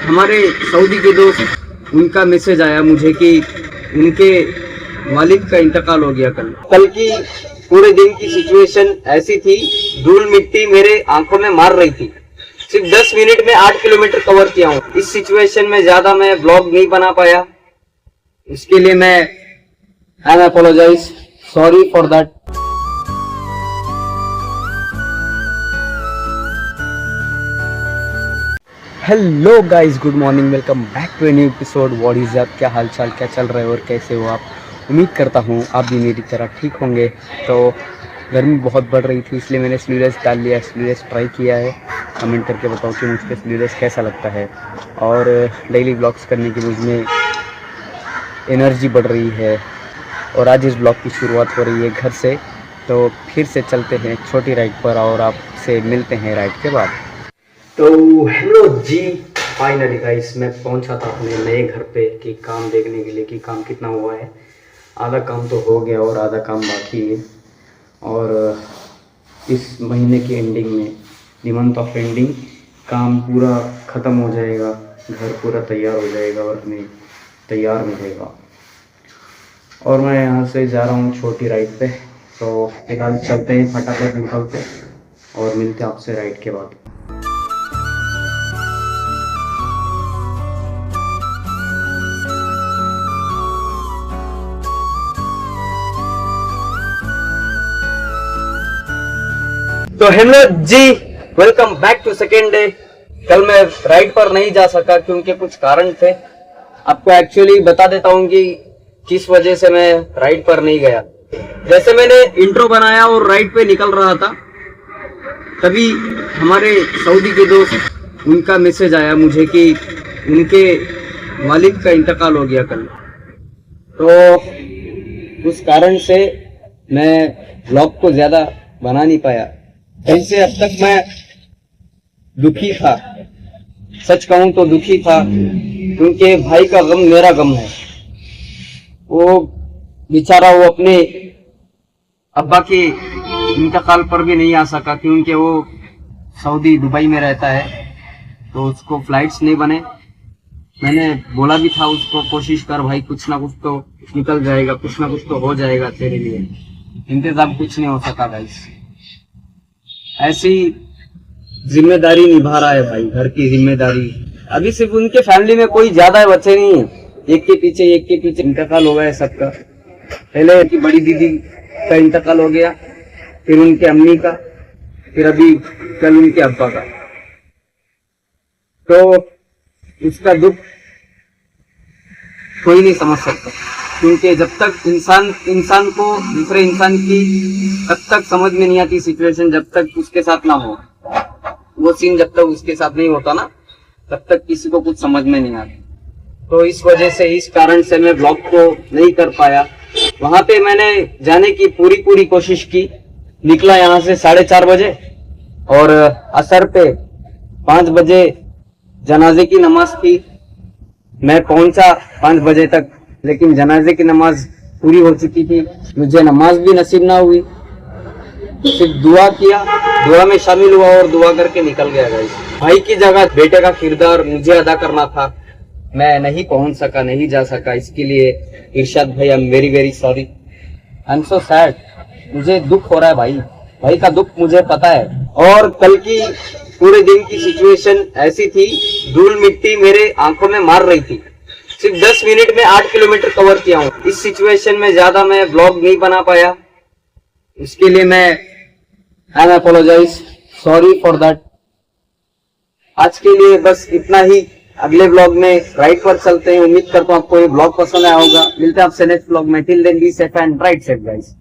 हमारे सऊदी के दोस्त, उनका मैसेज आया मुझे कि उनके वालिद का इंतकाल हो गया कल की पूरे दिन की सिचुएशन ऐसी थी, धूल मिट्टी मेरे आंखों में मार रही थी। सिर्फ 10 मिनट में 8 किलोमीटर कवर किया हूँ। इस सिचुएशन में ज्यादा मैं ब्लॉग नहीं बना पाया, इसके लिए मैं I am apologise, sorry for that. Hello guys, good morning, welcome back to a new episode. What is up, क्या हाल चाल, क्या चल रहा है और कैसे हो आप? उम्मीद करता हूँ आप भी मेरी तरह ठीक होंगे। तो गर्मी बहुत बढ़ रही थी, इसलिए मैंने स्लीवलेस डाल लिया, स्लीवलेस ट्राई किया है। कमेंट करके बताओ कि मुझ पर स्लीवलेस कैसा लगता है। और डेली ब्लॉग्स करने की मुझ में एनर्जी बढ़ रही है और आज इस ब्लॉग की शुरुआत हो रही है घर से। तो फिर से चलते हैं छोटी राइड पर और आपसे मिलते हैं राइड के बाद। तो हेलो जी, फाइनली गाइस मैं पहुंचा था अपने नए घर पे कि काम देखने के लिए कि काम कितना हुआ है। आधा काम तो हो गया और आधा काम बाकी है। और इस महीने की एंडिंग में, द मंथ ऑफ एंडिंग, काम पूरा ख़त्म हो जाएगा, घर पूरा तैयार हो जाएगा और हमें तैयार मिलेगा। और मैं यहाँ से जा रहा हूँ छोटी राइड पे। तो फिलहाल चलते हैं, फटाफट निकलते और मिलते हैं आपसे राइड के बाद। तो hello ji, welcome back to second day. कल मैं राइड पर नहीं जा सका क्योंकि कुछ कारण थे। आपको एक्चुअली बता देता हूँ कि किस वजह से मैं राइड पर नहीं गया। जैसे मैंने इंट्रो बनाया और राइड पे निकल रहा था, तभी हमारे सऊदी के दोस्त, उनका मैसेज आया मुझे कि उनके वालिद का इंतकाल हो गया कल। तो उस कारण से मैं ब्लॉग को ज्यादा बना नहीं पाया। ऐसे अब तक मैं दुखी था, सच कहूं तो दुखी था, क्योंकि भाई का गम मेरा गम है। वो बेचारा वो अपने अब्बा के इंतकाल पर भी नहीं आ सका क्योंकि वो सऊदी दुबई में रहता है, तो उसको फ्लाइट्स नहीं बने। मैंने बोला भी था उसको, कोशिश कर भाई, कुछ ना कुछ तो निकल जाएगा, कुछ ना कुछ तो हो जाएगा तेरे लिए। इंतजाम कुछ नहीं हो सका गाइस। ऐसी जिम्मेदारी निभा रहा है भाई, घर की जिम्मेदारी। अभी सिर्फ उनके फैमिली में कोई ज्यादा बच्चे नहीं है, एक के पीछे इंतकाल हो गया है सबका। पहले उनकी बड़ी दीदी का इंतकाल हो गया, फिर उनके अम्मी का, फिर अभी कल उनके अब्बा का। तो उसका दुख कोई नहीं समझ सकता, क्योंकि जब तक इंसान को दूसरे इंसान की तब तक समझ में नहीं आती सिचुएशन, जब तक उसके साथ ना हो वो सीन, जब तक उसके साथ नहीं होता ना, तब तक किसी को कुछ समझ में नहीं आता। तो इस वजह से, इस कारण से मैं ब्लॉग को नहीं कर पाया। वहां पे मैंने जाने की पूरी कोशिश की। निकला यहाँ से 4:30 बजे और असर पे 5 बजे जनाजे की नमाज थी। मैं पहुंचा 5 बजे तक, लेकिन जनाजे की नमाज पूरी हो चुकी थी। मुझे नमाज भी नसीब ना हुई, सिर्फ दुआ किया, दुआ में शामिल हुआ और दुआ करके निकल गया गाइस। भाई की जगह बेटे का किरदार मुझे अदा करना था, मैं नहीं पहुंच सका, नहीं जा सका। इसके लिए इरशाद भाई, I am very very sorry, I am so sad. मुझे दुख हो रहा है भाई का दुख मुझे पता है। और कल की पूरे दिन की सिचुएशन ऐसी थी, धूल मिट्टी मेरे आंखों में मार रही थी। सिर्फ 10 मिनट में 8 किलोमीटर कवर किया हूँ। इस सिचुएशन में ज्यादा मैं ब्लॉग नहीं बना पाया, इसके लिए मैं I am apologise, sorry for that. आज के लिए बस इतना ही। अगले ब्लॉग में राइड पर चलते हैं। उम्मीद करता हूँ आपको ये ब्लॉग पसंद आया होगा। मिलते हैं आपसे नेक्स्ट ब्लॉग में। Till then be safe and ride safe guys.